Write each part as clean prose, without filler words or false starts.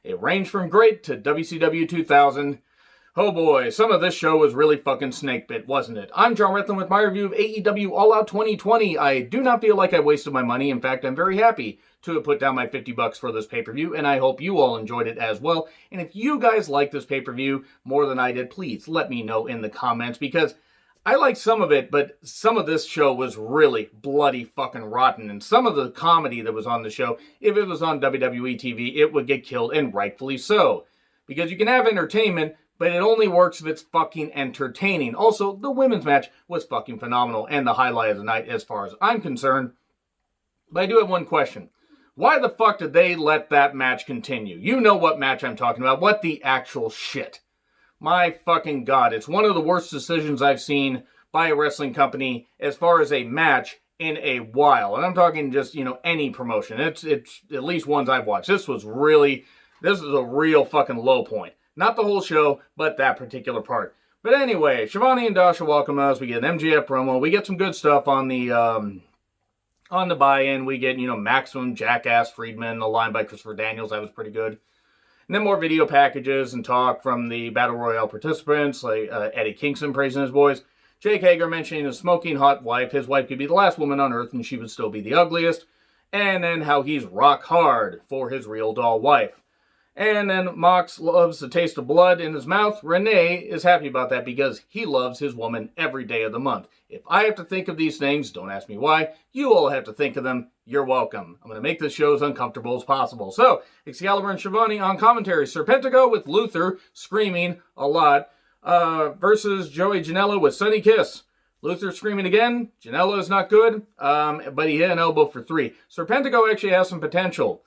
It ranged from great to WCW 2000. Oh boy, some of this show was really fucking Snakebit, wasn't it? I'm John Rethlin with my review of AEW All Out 2020. I do not feel like I wasted my money. In fact, I'm very happy to have put down my $50 for this pay-per-view, and I hope you all enjoyed it as well. And if you guys like this pay-per-view more than I did, please let me know in the comments, because I liked some of it, but some of this show was really bloody fucking rotten. And some of the comedy that was on the show, if it was on WWE TV, it would get killed, and rightfully so. Because you can have entertainment, but it only works if it's fucking entertaining. Also, the women's match was fucking phenomenal and the highlight of the night as far as I'm concerned. But I do have one question. Why the fuck did they let that match continue? You know what match I'm talking about. What the actual shit? My fucking God, it's one of the worst decisions I've seen by a wrestling company as far as a match in a while. And I'm talking just, any promotion. It's at least ones I've watched. This is a real fucking low point. Not the whole show, but that particular part. But anyway, Shivani and Dasha welcome us. We get an MJF promo. We get some good stuff on the buy-in. We get, Maximum Jackass Friedman, a line by Christopher Daniels. That was pretty good. And then more video packages and talk from the Battle Royale participants, like Eddie Kingston praising his boys. Jake Hager mentioning his smoking hot wife. His wife could be the last woman on Earth and she would still be the ugliest. And then how he's rock hard for his real doll wife. And then Mox loves the taste of blood in his mouth. Renee is happy about that because he loves his woman every day of the month. If I have to think of these things, don't ask me why, you all have to think of them. You're welcome. I'm going to make this show as uncomfortable as possible. So, Excalibur and Shivani on commentary. Serpentico with Luther screaming a lot versus Joey Janela with Sunny Kiss. Luther screaming again. Janela is not good, but he hit an elbow for 3. Serpentico actually has some potential.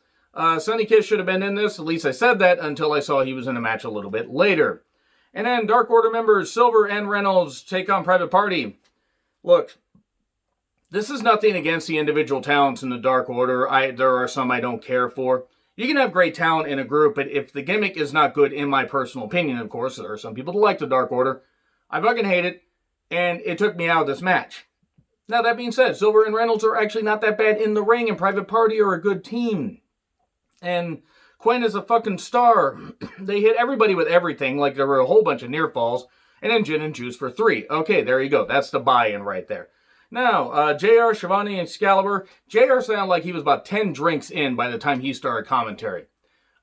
Sunny Kiss should have been in this. At least I said that until I saw he was in a match a little bit later. And then Dark Order members Silver and Reynolds take on Private Party. Look, this is nothing against the individual talents in the Dark Order. There are some I don't care for. You can have great talent in a group, but if the gimmick is not good, in my personal opinion, of course, there are some people that like the Dark Order. I fucking hate it, and it took me out of this match. Now, that being said, Silver and Reynolds are actually not that bad in the ring, and Private Party are a good team. And Quinn is a fucking star. They hit everybody with everything, like there were a whole bunch of near falls. And then Gin and Juice for 3. Okay, there you go. That's the buy-in right there. Now, JR, Shivani, and Excalibur. JR sounded like he was about 10 drinks in by the time he started commentary.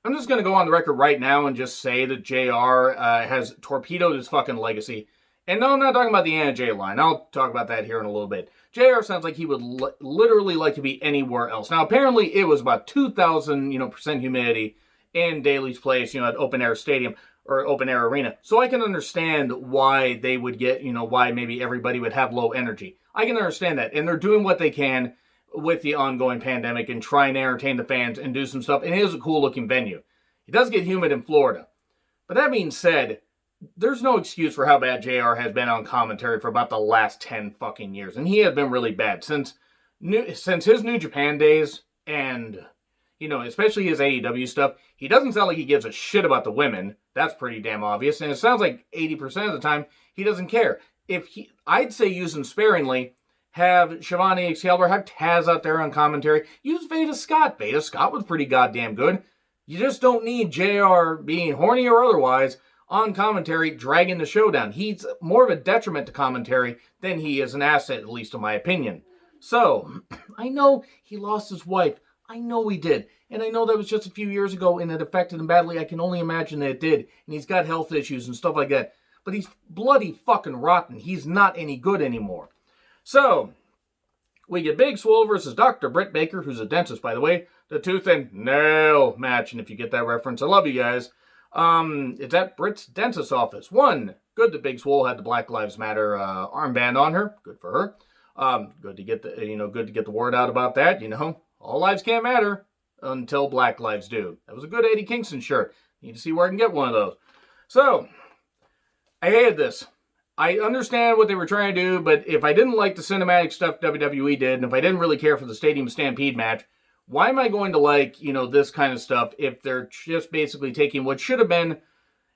I'm just going to go on the record right now and just say that JR has torpedoed his fucking legacy. And no, I'm not talking about the Anna J line. I'll talk about that here in a little bit. JR sounds like he would literally like to be anywhere else. Now, apparently it was about 2,000, humidity in Daly's Place, at Open Air Stadium or Open Air Arena. So I can understand why they would get, why maybe everybody would have low energy. I can understand that. And they're doing what they can with the ongoing pandemic and trying to entertain the fans and do some stuff. And it is a cool looking venue. It does get humid in Florida. But that being said, there's no excuse for how bad JR has been on commentary for about the last 10 fucking years. And he has been really bad since his New Japan days and, especially his AEW stuff. He doesn't sound like he gives a shit about the women. That's pretty damn obvious. And it sounds like 80% of the time he doesn't care. I'd say use him sparingly. Have Shivani, Excalibur, have Taz out there on commentary. Use Veda Scott. Veda Scott was pretty goddamn good. You just don't need JR being horny or otherwise on commentary, dragging the show down. He's more of a detriment to commentary than he is an asset, at least in my opinion. So, I know he lost his wife. I know he did. And I know that was just a few years ago and it affected him badly. I can only imagine that it did. And he's got health issues and stuff like that. But he's bloody fucking rotten. He's not any good anymore. So, we get Big Swole versus Dr. Britt Baker, who's a dentist, by the way. The tooth and nail match. And if you get that reference, I love you guys. It's at Britt's dentist's office. One, good that Big Swole had the Black Lives Matter armband on her. Good for her. Good to get the word out about that. All lives can't matter until Black lives do. That was a good Eddie Kingston shirt. Need to see where I can get one of those. So, I hated this. I understand what they were trying to do, but if I didn't like the cinematic stuff WWE did, and if I didn't really care for the Stadium Stampede match, why am I going to like, this kind of stuff if they're just basically taking what should have been,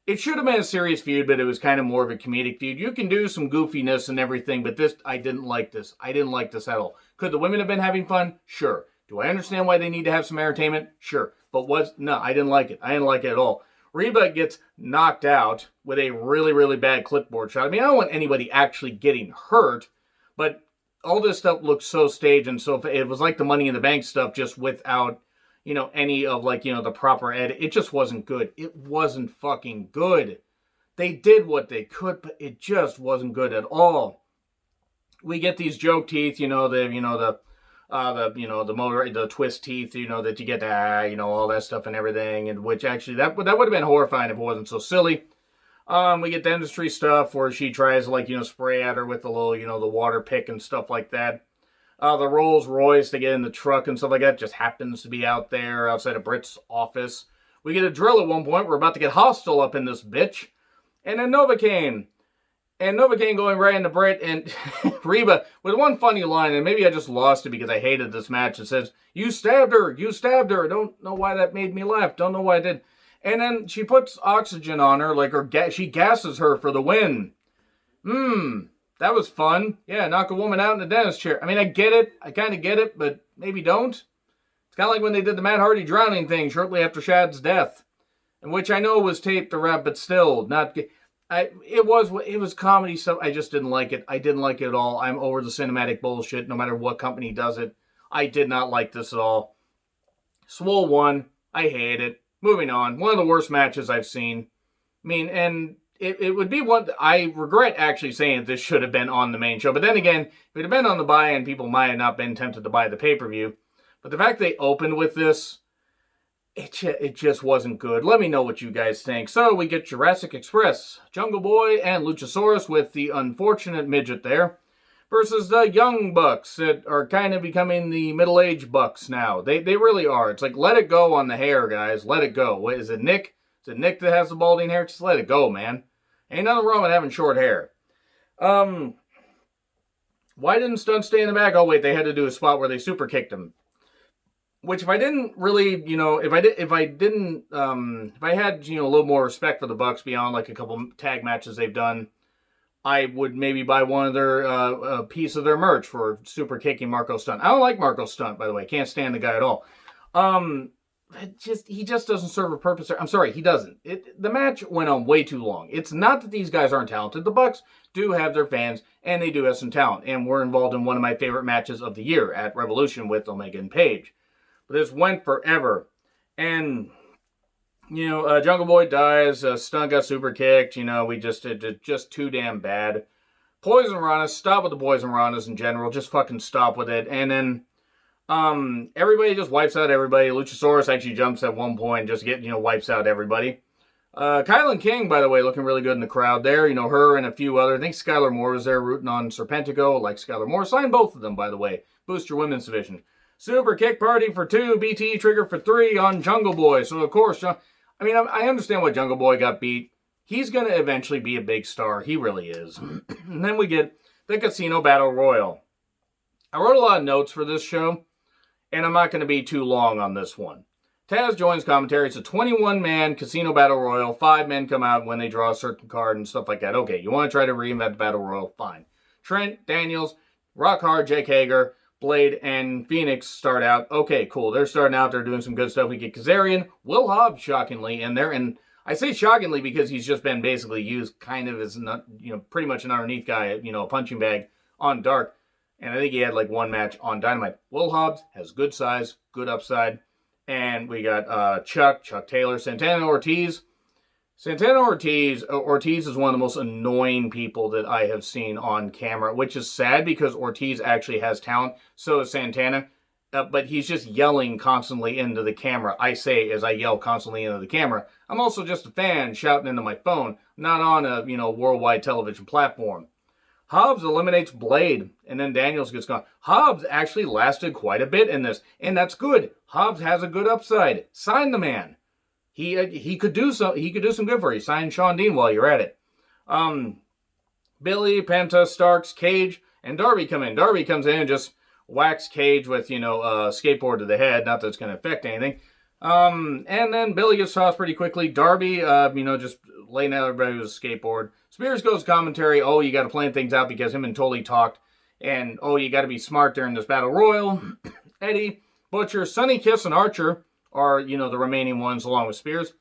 it should have been a serious feud, but it was kind of more of a comedic feud. You can do some goofiness and everything, but I didn't like this. I didn't like this at all. Could the women have been having fun? Sure. Do I understand why they need to have some entertainment? Sure. but no, I didn't like it. I didn't like it at all. Reba gets knocked out with a really, really bad clipboard shot. I mean, I don't want anybody actually getting hurt, but all this stuff looked so staged, and so it was like the Money in the Bank stuff, just without, any of, the proper edit. It just wasn't good. It wasn't fucking good. They did what they could, but it just wasn't good at all. We get these joke teeth, the twist teeth, that you get, all that stuff and everything, and which actually, that would have been horrifying if it wasn't so silly. We get dentistry stuff where she tries to, spray at her with the little, the water pick and stuff like that. The Rolls Royce to get in the truck and stuff like that just happens to be out there outside of Britt's office. We get a drill at one point. We're about to get hostile up in this bitch. And then Novocaine. And Novocaine going right into Britt and Reba with one funny line, and maybe I just lost it because I hated this match. It says, "You stabbed her, you stabbed her." I don't know why that made me laugh. Don't know why I did. And then she puts oxygen on her, she gasses her for the win. That was fun. Yeah, knock a woman out in the dentist chair. I mean, I get it. I kind of get it, but maybe don't. It's kind of like when they did the Matt Hardy drowning thing shortly after Shad's death, in which I know was taped to rap, but still not. It was comedy stuff. I just didn't like it. I didn't like it at all. I'm over the cinematic bullshit. No matter what company does it, I did not like this at all. Swole won. I hate it. Moving on. One of the worst matches I've seen. I mean, and it would be one. I regret actually saying that this should have been on the main show. But then again, if it had been on the buy-in, people might have not been tempted to buy the pay-per-view. But the fact they opened with this, it just wasn't good. Let me know what you guys think. So we get Jurassic Express, Jungle Boy, and Luchasaurus with the unfortunate midget there, versus the Young Bucks that are kind of becoming the middle-aged Bucks now. They really are. It's like, let it go on the hair, guys. Let it go. What, is it Nick? Is it Nick that has the balding hair? Just let it go, man. Ain't nothing wrong with having short hair. Why didn't Stunt stay in the back? Oh, wait, they had to do a spot where they super kicked him. Which, if I didn't really, if I had, a little more respect for the Bucks beyond like a couple tag matches they've done, I would maybe buy one of their, a piece of their merch for super kicking Marco Stunt. I don't like Marco Stunt, by the way. Can't stand the guy at all. He just doesn't serve a purpose. I'm sorry, he doesn't. The match went on way too long. It's not that these guys aren't talented. The Bucks do have their fans, and they do have some talent. And we're involved in one of my favorite matches of the year at Revolution with Omega and Page. But this went forever. And, Jungle Boy dies. Stunt got super kicked. We just too damn bad. Poison Ranas. Stop with the Poison Ranas in general. Just fucking stop with it. And then everybody just wipes out everybody. Luchasaurus actually jumps at one point. Just wipes out everybody. Kylan King, by the way, looking really good in the crowd there. Her and a few other. I think Skylar Moore was there rooting on Serpentico. Like Skylar Moore. Sign both of them, by the way. Boost your women's division. Super kick party for 2, BTE trigger for 3 on Jungle Boy. So, of course, I understand why Jungle Boy got beat. He's going to eventually be a big star. He really is. And then we get the Casino Battle Royal. I wrote a lot of notes for this show, and I'm not going to be too long on this one. Taz joins commentary. It's a 21-man Casino Battle Royal. 5 men come out when they draw a certain card and stuff like that. Okay, you want to try to reinvent the Battle Royal? Fine. Trent, Daniels, Rock Hard, Jake Hager, Blade, and Phoenix start out. Okay, cool. They're starting out. They're doing some good stuff. We get Kazarian, Will Hobbs, shockingly, in there. And I say shockingly because he's just been basically used kind of as, pretty much an underneath guy, a punching bag on Dark. And I think he had like one match on Dynamite. Will Hobbs has good size, good upside. And we got Chuck Taylor, Santana Ortiz. Ortiz is one of the most annoying people that I have seen on camera, which is sad because Ortiz actually has talent. So is Santana. But he's just yelling constantly into the camera. I say as I yell constantly into the camera. I'm also just a fan shouting into my phone, not on a, worldwide television platform. Hobbs eliminates Blade, and then Daniels gets gone. Hobbs actually lasted quite a bit in this, and that's good. Hobbs has a good upside. Sign the man. He could do some good for you. Sign Sean Dean while you're at it. Billy, Penta, Starks, Cage, and Darby come in. Darby comes in and just whacks Cage with, a skateboard to the head. Not that it's going to affect anything. And then Billy gets tossed pretty quickly. Darby, just laying out everybody with a skateboard. Spears goes commentary. Oh, you got to plan things out because him and Tully talked. And, you got to be smart during this battle royal. Eddie, Butcher, Sonny Kiss, and Archer are, the remaining ones along with Spears.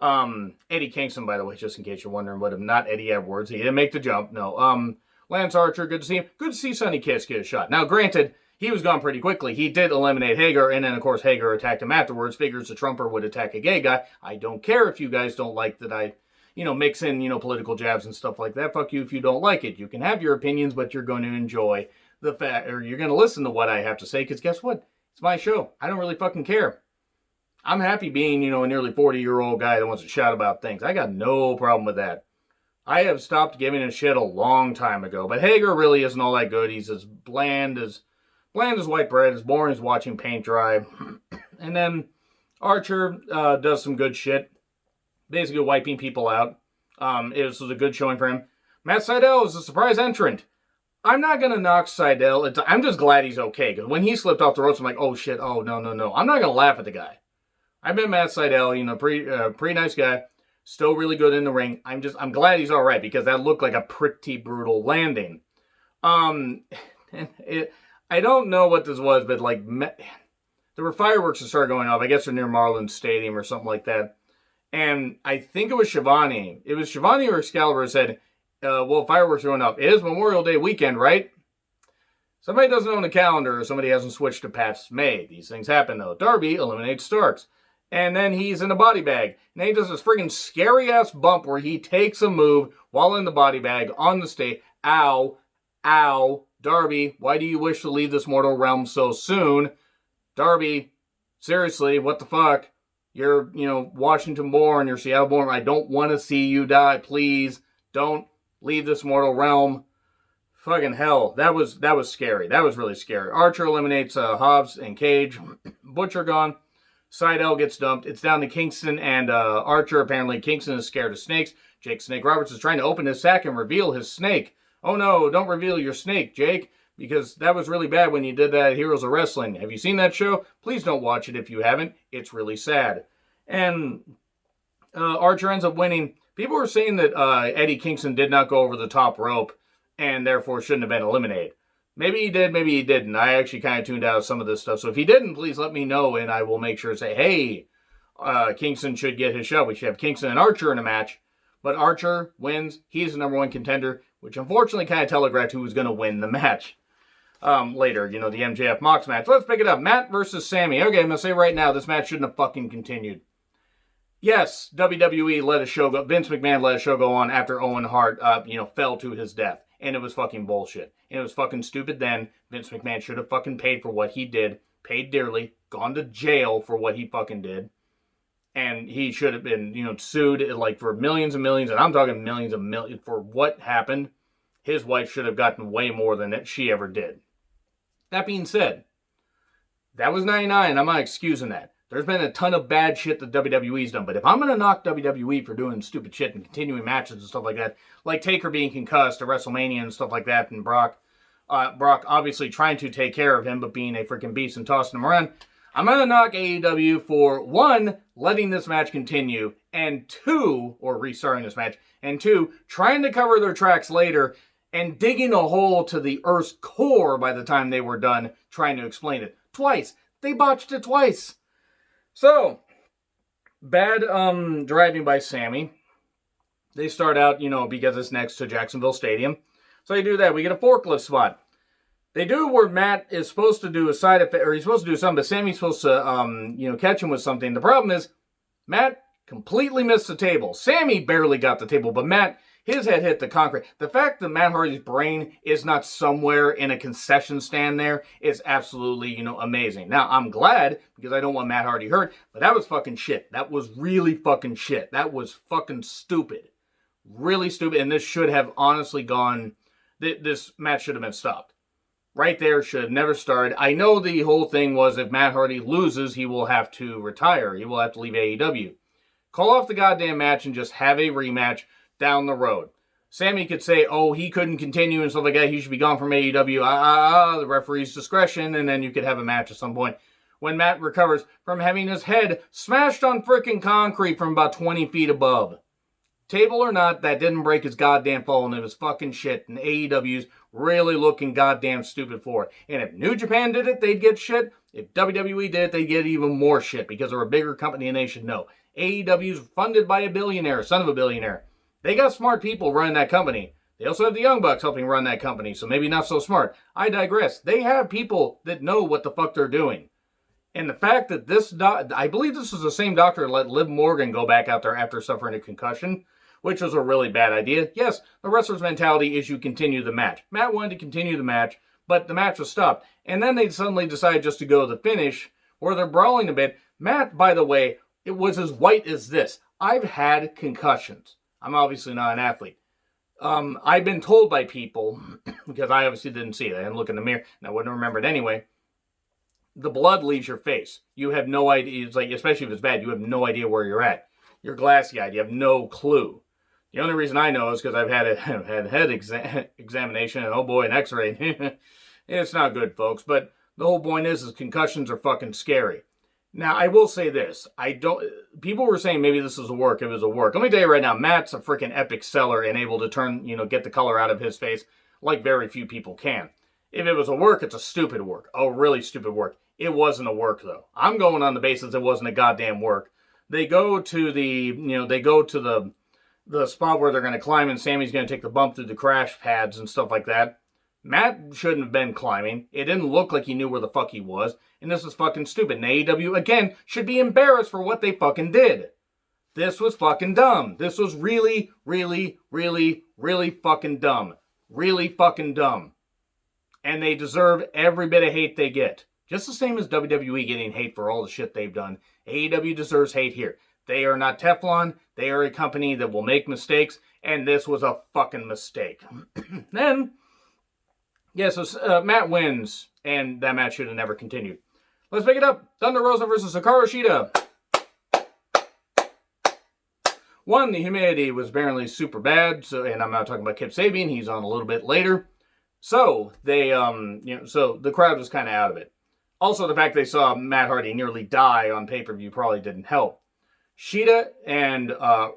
Eddie Kingston, by the way, just in case you're wondering, but not Eddie Edwards. He didn't make the jump, no. Lance Archer, good to see him. Good to see Sonny Kiss get a shot. Now, granted, he was gone pretty quickly. He did eliminate Hager, and then, of course, Hager attacked him afterwards. Figures the Trumper would attack a gay guy. I don't care if you guys don't like that I, mix in, political jabs and stuff like that. Fuck you if you don't like it. You can have your opinions, but you're going to enjoy the fact, or you're going to listen to what I have to say, because guess what? It's my show. I don't really fucking care. I'm happy being, a nearly 40-year-old guy that wants to shout about things. I got no problem with that. I have stopped giving a shit a long time ago, but Hager really isn't all that good. He's as bland as white bread, as boring as watching paint dry. And then Archer does some good shit, basically wiping people out. It was a good showing for him. Matt Sydal is a surprise entrant. I'm not going to knock Sydal. I'm just glad he's okay, because when he slipped off the ropes, I'm like, oh shit, oh no. I'm not going to laugh at the guy. I met Matt Sydal, pretty nice guy. Still really good in the ring. I'm glad he's all right, because that looked like a pretty brutal landing. I don't know what this was, but there were fireworks that started going off. I guess they're near Marlins Stadium or something like that. And I think it was Shivani. It was Shivani or Excalibur said, well, fireworks are going off. It is Memorial Day weekend, right? Somebody doesn't own a calendar, or somebody hasn't switched to Pat's May. These things happen, though. Darby eliminates Starks. And then he's in a body bag. And then he does this friggin' scary-ass bump where he takes a move while in the body bag on the stage. Ow. Ow. Darby, why do you wish to leave this mortal realm so soon? Darby, seriously, what the fuck? You're, Washington-born, you're Seattle-born. I don't want to see you die. Please don't leave this mortal realm. Fucking hell. That was scary. That was really scary. Archer eliminates Hobbs and Cage. Butcher gone. Sydal gets dumped. It's down to Kingston and Archer. Apparently, Kingston is scared of snakes. Jake Snake Roberts is trying to open his sack and reveal his snake. Oh no, don't reveal your snake, Jake, because that was really bad when you did that at Heroes of Wrestling. Have you seen that show? Please don't watch it if you haven't. It's really sad. And Archer ends up winning. People were saying that Eddie Kingston did not go over the top rope and therefore shouldn't have been eliminated. Maybe he did, maybe he didn't. I actually kind of tuned out of some of this stuff. So if he didn't, please let me know, and I will make sure to say, hey, Kingston should get his shot. We should have Kingston and Archer in a match. But Archer wins. He's the number one contender, which unfortunately kind of telegraphed who was going to win the match later. The MJF Mox match. Let's pick it up. Matt versus Sammy. Okay, I'm going to say right now, this match shouldn't have fucking continued. Yes, WWE let a show go. Vince McMahon let a show go on after Owen Hart, fell to his death. And it was fucking bullshit. And it was fucking stupid then. Vince McMahon should have fucking paid for what he did. Paid dearly. Gone to jail for what he fucking did. And he should have been, sued for millions and millions. And I'm talking millions and millions for what happened. His wife should have gotten way more than she ever did. That being said, that was 99. I'm not excusing that. There's been a ton of bad shit that WWE's done. But if I'm going to knock WWE for doing stupid shit and continuing matches and stuff like that, like Taker being concussed at WrestleMania and stuff like that, and Brock obviously trying to take care of him, but being a freaking beast and tossing him around, I'm going to knock AEW for, one, letting this match continue, and two, or restarting this match, and two, trying to cover their tracks later and digging a hole to the Earth's core by the time they were done trying to explain it. Twice. They botched it twice. So, bad driving by Sammy. They start out, because it's next to Jacksonville Stadium. So they do that. We get a forklift spot. They do where Matt is supposed to do a side effect, or he's supposed to do something, but Sammy's supposed to, catch him with something. The problem is, Matt completely missed the table. Sammy barely got the table, but Matt, his head hit the concrete. The fact that Matt Hardy's brain is not somewhere in a concession stand there is absolutely, amazing. Now, I'm glad, because I don't want Matt Hardy hurt, but that was fucking shit. That was really fucking shit. That was fucking stupid. Really stupid, and this should have honestly gone, this match should have been stopped. Right there, should have never started. I know the whole thing was if Matt Hardy loses, he will have to retire. He will have to leave AEW. Call off the goddamn match and just have a rematch down the road. Sammy could say, oh, he couldn't continue and stuff like that. He should be gone from AEW. The referee's discretion. And then you could have a match at some point. When Matt recovers from having his head smashed on frickin' concrete from about 20 feet above. Table or not, that didn't break his goddamn fall, and it was fucking shit, and AEW's really looking goddamn stupid for it. And if New Japan did it, they'd get shit. If WWE did it, they'd get even more shit, because they're a bigger company and they should know. AEW's funded by a billionaire, son of a billionaire. They got smart people running that company. They also have the Young Bucks helping run that company, so maybe not so smart. I digress. They have people that know what the fuck they're doing. And the fact that this, I believe this was the same doctor that let Liv Morgan go back out there after suffering a concussion, which was a really bad idea. Yes, the wrestler's mentality is you continue the match. Matt wanted to continue the match, but the match was stopped. And then they suddenly decided just to go to the finish, where they're brawling a bit. Matt, by the way, it was as white as this. I've had concussions. I'm obviously not an athlete. I've been told by people, because I obviously didn't see it. I didn't look in the mirror, and I wouldn't remember it anyway. The blood leaves your face. You have no idea. It's like, especially if it's bad, you have no idea where you're at. You're glassy-eyed. You have no clue. The only reason I know is because I've had a head examination and, oh boy, an x-ray. It's not good, folks. But the whole point is concussions are fucking scary. Now, I will say this. People were saying maybe this is a work. It was a work. Let me tell you right now, Matt's a freaking epic seller and able to turn, get the color out of his face like very few people can. If it was a work, it's a stupid work. A really stupid work. It wasn't a work, though. I'm going on the basis it wasn't a goddamn work. They go to the spot where they're going to climb, and Sammy's going to take the bump through the crash pads and stuff like that. Matt shouldn't have been climbing. It didn't look like he knew where the fuck he was. And this is fucking stupid. And AEW, again, should be embarrassed for what they fucking did. This was fucking dumb. This was really, really, really, really fucking dumb. Really fucking dumb. And they deserve every bit of hate they get. Just the same as WWE getting hate for all the shit they've done. AEW deserves hate here. They are not Teflon. They are a company that will make mistakes. And this was a fucking mistake. Then, so Matt wins. And that match should have never continued. Let's pick it up. Thunder Rosa versus Hikaru Shida. One, the humidity was apparently super bad. And I'm not talking about Kip Sabian. He's on a little bit later. So they, so the crowd was kind of out of it. Also, the fact they saw Matt Hardy nearly die on pay-per-view probably didn't help. Shida and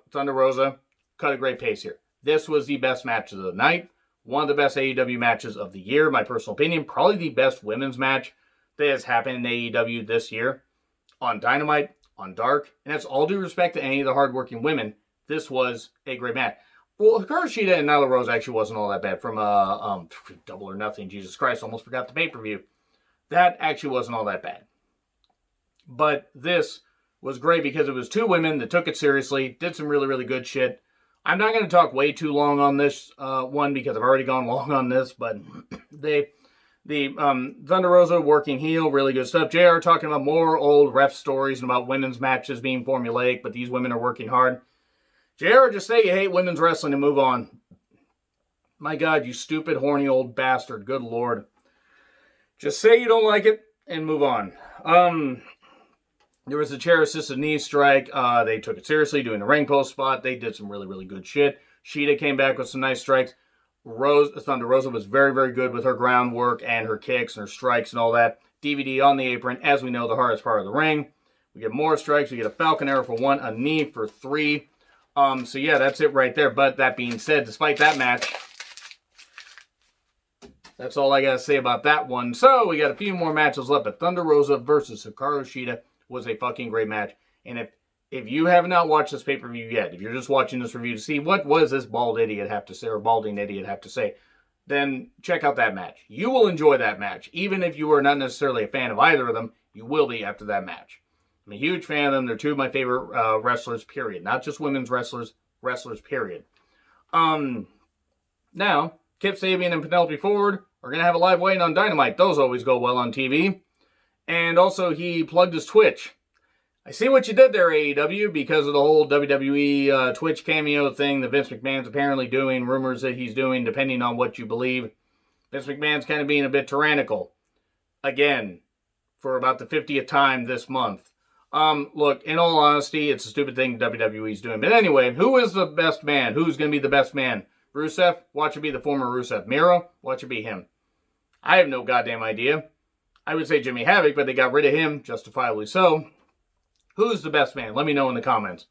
Thunder Rosa cut a great pace here. This was the best match of the night. One of the best AEW matches of the year, my personal opinion. Probably the best women's match that has happened in AEW this year. On Dynamite, on Dark. And that's all due respect to any of the hardworking women. This was a great match. Well, Hikaru Shida and Nyla Rose actually wasn't all that bad. From Double or Nothing, Jesus Christ, almost forgot the pay-per-view. That actually wasn't all that bad. But this was great because it was two women that took it seriously, did some really, really good shit. I'm not going to talk way too long on this one because I've already gone long on this, but Thunder Rosa working heel, really good stuff. JR talking about more old ref stories and about women's matches being formulaic, but these women are working hard. JR, just say you hate women's wrestling and move on. My God, you stupid, horny old bastard. Good Lord. Just say you don't like it and move on. There was a chair-assisted knee strike. They took it seriously, doing the ring post spot. They did some really, really good shit. Shida came back with some nice strikes. Thunder Rosa was very, very good with her groundwork and her kicks and her strikes and all that. DVD on the apron, as we know, the hardest part of the ring. We get more strikes. We get a Falcon Arrow for 1, a knee for 3. So yeah, that's it right there. But that being said, despite that match, that's all I got to say about that one. So we got a few more matches left. But Thunder Rosa versus Hikaru Shida was a fucking great match. And if you have not watched this pay-per-view yet, if you're just watching this review to see what does this bald idiot have to say, or balding idiot have to say, then check out that match. You will enjoy that match. Even if you are not necessarily a fan of either of them, you will be after that match. I'm a huge fan of them. They're two of my favorite wrestlers, period. Not just women's wrestlers, period. Now, Kip Sabian and Penelope Ford are going to have a live weigh-in on Dynamite. Those always go well on TV. And also, he plugged his Twitch. I see what you did there, AEW, because of the whole WWE Twitch cameo thing that Vince McMahon's apparently doing, rumors that he's doing, depending on what you believe. Vince McMahon's kind of being a bit tyrannical. Again, for about the 50th time this month. Look, in all honesty, it's a stupid thing WWE's doing. But anyway, who is the best man? Who's going to be the best man? Rusev? Watch it be the former Rusev. Miro? Watch it be him. I have no goddamn idea. I would say Jimmy Havoc, but they got rid of him, justifiably so. Who's the best man? Let me know in the comments.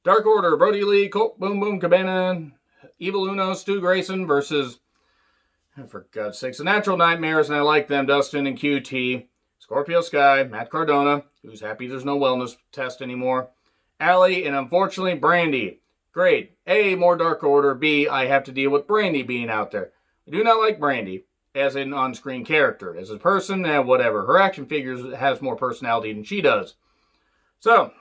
Dark Order, Brody Lee, Colt Boom Boom Cabana, Evil Uno, Stu Grayson versus, for God's sakes, the Natural Nightmares, and I like them, Dustin and QT. Scorpio Sky, Matt Cardona, who's happy there's no wellness test anymore. Allie, and unfortunately, Brandy. Great. A, more Dark Order. B, I have to deal with Brandy being out there. I do not like Brandy as an on-screen character. As a person, whatever. Her action figures has more personality than she does. So,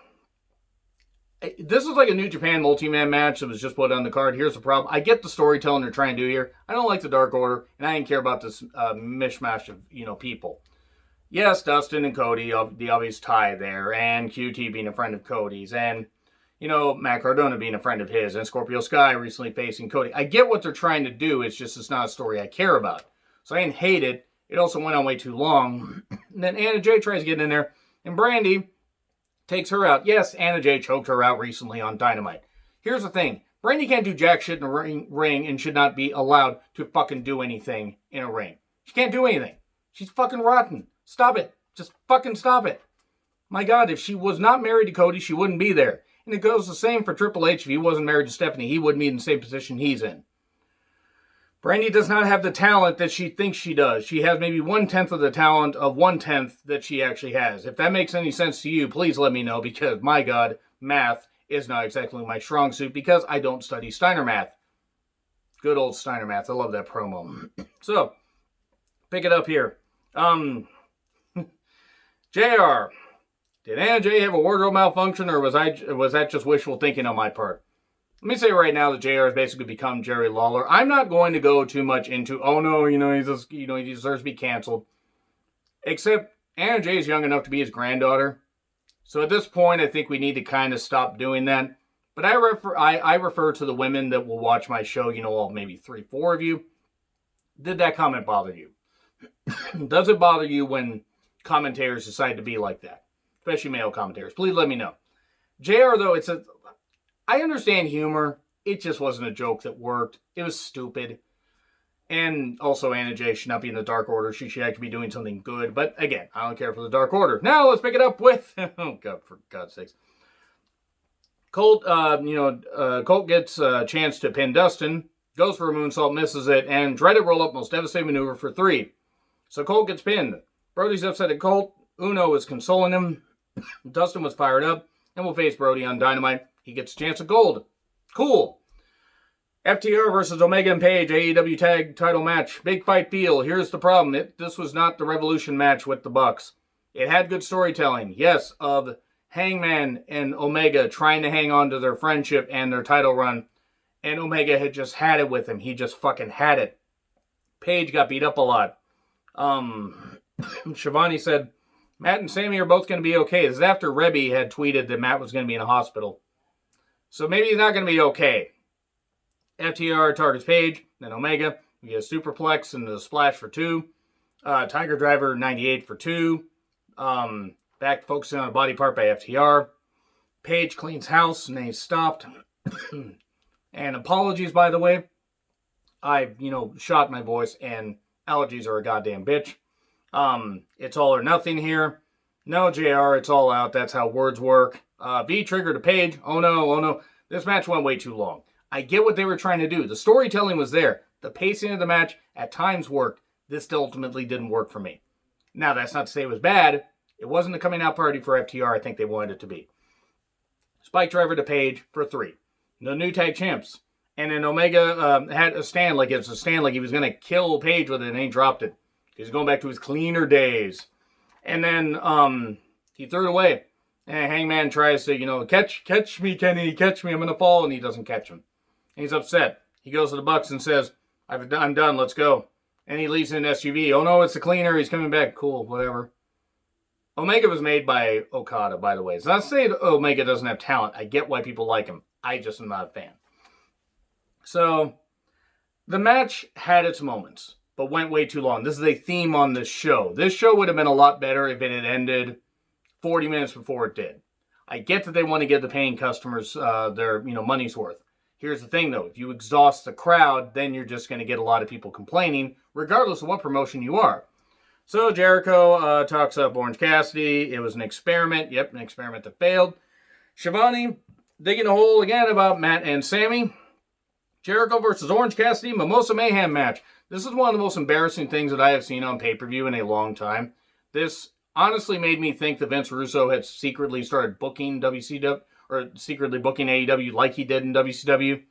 this is like a New Japan multi-man match that was just put on the card. Here's the problem. I get the storytelling they're trying to do here. I don't like the Dark Order, and I didn't care about this mishmash of, people. Yes, Dustin and Cody, the obvious tie there, and QT being a friend of Cody's, and, Matt Cardona being a friend of his, and Scorpio Sky recently facing Cody. I get what they're trying to do, it's not a story I care about. So I didn't hate it. It also went on way too long. And then Anna Jay tries to get in there, and Brandy takes her out. Yes, Anna Jay choked her out recently on Dynamite. Here's the thing. Brandy can't do jack shit in a ring and should not be allowed to fucking do anything in a ring. She can't do anything. She's fucking rotten. Stop it. Just fucking stop it. My God, if she was not married to Cody, she wouldn't be there. And it goes the same for Triple H. If he wasn't married to Stephanie, he wouldn't be in the same position he's in. Brandy does not have the talent that she thinks she does. She has maybe 1/10 of the talent of 1/10 that she actually has. If that makes any sense to you, please let me know, because, my God, math is not exactly my strong suit because I don't study Steiner math. Good old Steiner math. I love that promo. So, pick it up here. JR, did Anna Jay have a wardrobe malfunction, or was that just wishful thinking on my part? Let me say right now that JR has basically become Jerry Lawler. I'm not going to go too much into, oh no, he deserves to be canceled. Except Anna Jay is young enough to be his granddaughter. So at this point, I think we need to kind of stop doing that. But I refer to the women that will watch my show, all maybe 3-4 of you. Did that comment bother you? Does it bother you when commentators decide to be like that? Especially male commentators. Please let me know. JR, though, I understand humor. It just wasn't a joke that worked. It was stupid. And also, Anna Jay should not be in the Dark Order. She should actually be doing something good. But again, I don't care for the Dark Order. Now, let's pick it up with, oh God, for God's sakes. Colt, Colt gets a chance to pin Dustin, goes for a moonsault, misses it, and dreaded roll-up, most devastating maneuver for 3. So Colt gets pinned. Brody's upset at Colt. Uno is consoling him. Dustin was fired up and will face Brody on Dynamite. He gets a chance at gold. Cool. FTR versus Omega and Page, AEW tag title match. Big fight feel. Here's the problem. This was not the Revolution match with the Bucks. It had good storytelling. Yes, of Hangman and Omega trying to hang on to their friendship and their title run. And Omega had just had it with him. He just fucking had it. Page got beat up a lot. Shivani said, Matt and Sammy are both going to be okay. This is after Rebby had tweeted that Matt was going to be in a hospital. So maybe he's not going to be okay. FTR targets Page, then Omega. We get a superplex and the splash for 2. Tiger Driver 98 for 2. Back focusing on a body part by FTR. Page cleans house and they stopped. And apologies, by the way. I, shot my voice and allergies are a goddamn bitch. It's all or nothing here. No, JR, it's all out. That's how words work. V trigger to Page. Oh no. This match went way too long. I get what they were trying to do. The storytelling was there. The pacing of the match at times worked. This ultimately didn't work for me. Now, that's not to say it was bad. It wasn't a coming out party for FTR. I think they wanted it to be. Spike driver to Page for 3. The new tag champs. And then Omega had a stand like he was going to kill Page with it, and he dropped it. He's going back to his cleaner days. And then he threw it away. And Hangman tries to, catch me, Kenny, catch me, I'm going to fall. And he doesn't catch him. And he's upset. He goes to the Bucks and says, I'm done, let's go. And he leaves in an SUV. Oh no, it's the cleaner, he's coming back. Cool, whatever. Omega was made by Okada, by the way. It's not to say that Omega doesn't have talent. I get why people like him. I just am not a fan. So, the match had its moments, but went way too long. This is a theme on this show. This show would have been a lot better if it had ended 40 minutes before it did. I get that they want to give the paying customers their money's worth. Here's the thing, though. If you exhaust the crowd, then you're just going to get a lot of people complaining, regardless of what promotion you are. So Jericho talks up Orange Cassidy. It was an experiment. Yep, an experiment that failed. Shivani digging a hole again about Matt and Sammy. Jericho versus Orange Cassidy Mimosa Mayhem match. This is one of the most embarrassing things that I have seen on pay-per-view in a long time. This honestly made me think that Vince Russo had secretly started booking WCW, or secretly booking AEW like he did in WCW.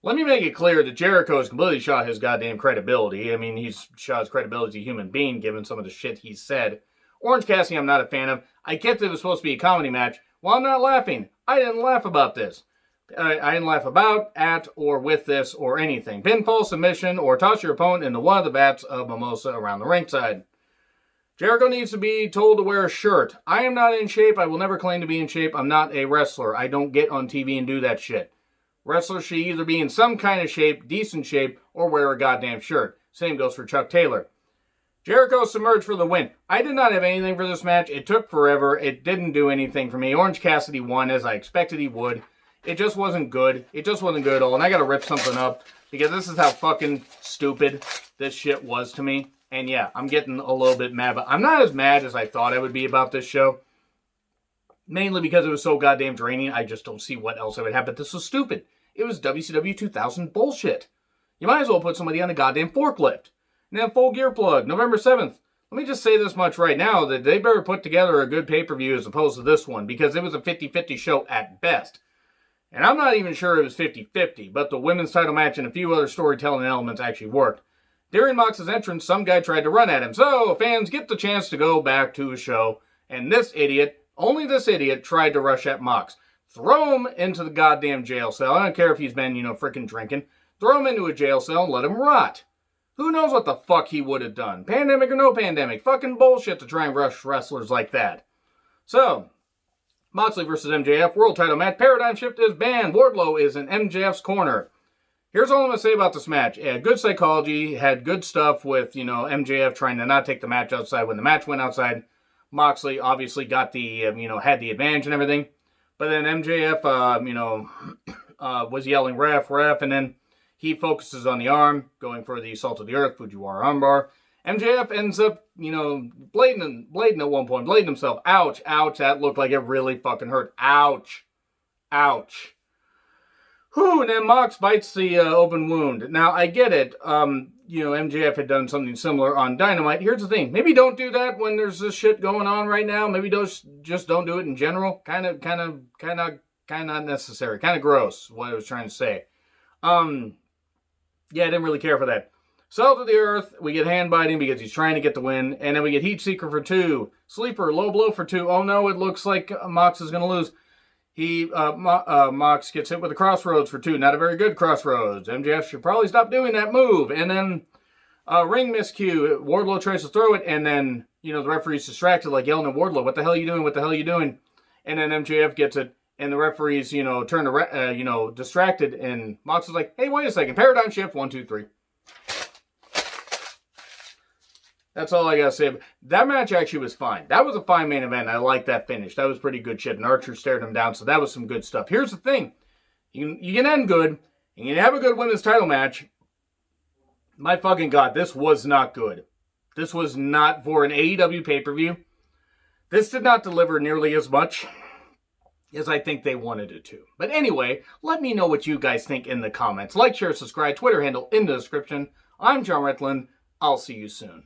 Let me make it clear that Jericho has completely shot his goddamn credibility. I mean, he's shot his credibility as a human being, given some of the shit he's said. Orange Cassidy, I'm not a fan of. I get that it was supposed to be a comedy match. Well, I'm not laughing. I didn't laugh about this. I didn't laugh about, at, or with this, or anything. Pinfall, submission, or toss your opponent into one of the vats of mimosa around the ringside. Jericho needs to be told to wear a shirt. I am not in shape. I will never claim to be in shape. I'm not a wrestler. I don't get on TV and do that shit. Wrestlers should either be in some kind of shape, decent shape, or wear a goddamn shirt. Same goes for Chuck Taylor. Jericho submerged for the win. I did not have anything for this match. It took forever. It didn't do anything for me. Orange Cassidy won as I expected he would. It just wasn't good. It just wasn't good at all. And I gotta rip something up because this is how fucking stupid this shit was to me. And yeah, I'm getting a little bit mad. But I'm not as mad as I thought I would be about this show. Mainly because it was so goddamn draining. I just don't see what else I would have. But this was stupid. It was WCW 2000 bullshit. You might as well put somebody on a goddamn forklift. And then Full Gear Plug, November 7th. Let me just say this much right now, that they better put together a good pay-per-view as opposed to this one, because it was a 50-50 show at best. And I'm not even sure it was 50-50, but the women's title match and a few other storytelling elements actually worked. During Mox's entrance, some guy tried to run at him, so fans get the chance to go back to a show, and this idiot, only this idiot, tried to rush at Mox. Throw him into the goddamn jail cell. I don't care if he's been, freaking drinking. Throw him into a jail cell and let him rot. Who knows what the fuck he would have done? Pandemic or no pandemic. Fucking bullshit to try and rush wrestlers like that. So, Moxley versus MJF world title match. Paradigm shift is banned. Wardlow is in MJF's corner. Here's all I'm going to say about this match. It had good psychology. Had good stuff with, MJF trying to not take the match outside when the match went outside. Moxley obviously got the, had the advantage and everything. But then MJF, was yelling, ref, ref, and then he focuses on the arm, going for the Salt of the Earth, Fujiwara armbar. MJF ends up, blading at one point, blading himself. Ouch, ouch, that looked like it really fucking hurt. Ouch, ouch. Whew, and then Mox bites the open wound. Now, I get it. MJF had done something similar on Dynamite. Here's the thing. Maybe don't do that when there's this shit going on right now. Maybe just don't do it in general. Kind of not necessary. Kind of gross, what I was trying to say. Yeah, I didn't really care for that. Salt of the Earth, we get hand biting because he's trying to get the win. And then we get Heat Seeker for 2. Sleeper, low blow for 2. Oh no, it looks like Mox is going to lose. Mox gets hit with a crossroads for 2. Not a very good crossroads. MJF should probably stop doing that move. And then ring miscue. Wardlow tries to throw it. And then, the referee's distracted, like yelling at Wardlow, what the hell are you doing? What the hell are you doing? And then MJF gets it. And the referee's, turn distracted. And Mox is like, hey, wait a second. Paradigm shift. 1, 2, 3. That's all I gotta say. That match actually was fine. That was a fine main event. I like that finish. That was pretty good shit. And Archer stared him down, so that was some good stuff. Here's the thing. You can end good, and you can have a good women's title match. My fucking God, this was not good. This was not for an AEW pay-per-view. This did not deliver nearly as much as I think they wanted it to. But anyway, let me know what you guys think in the comments. Like, share, subscribe, Twitter handle in the description. I'm John Retland. I'll see you soon.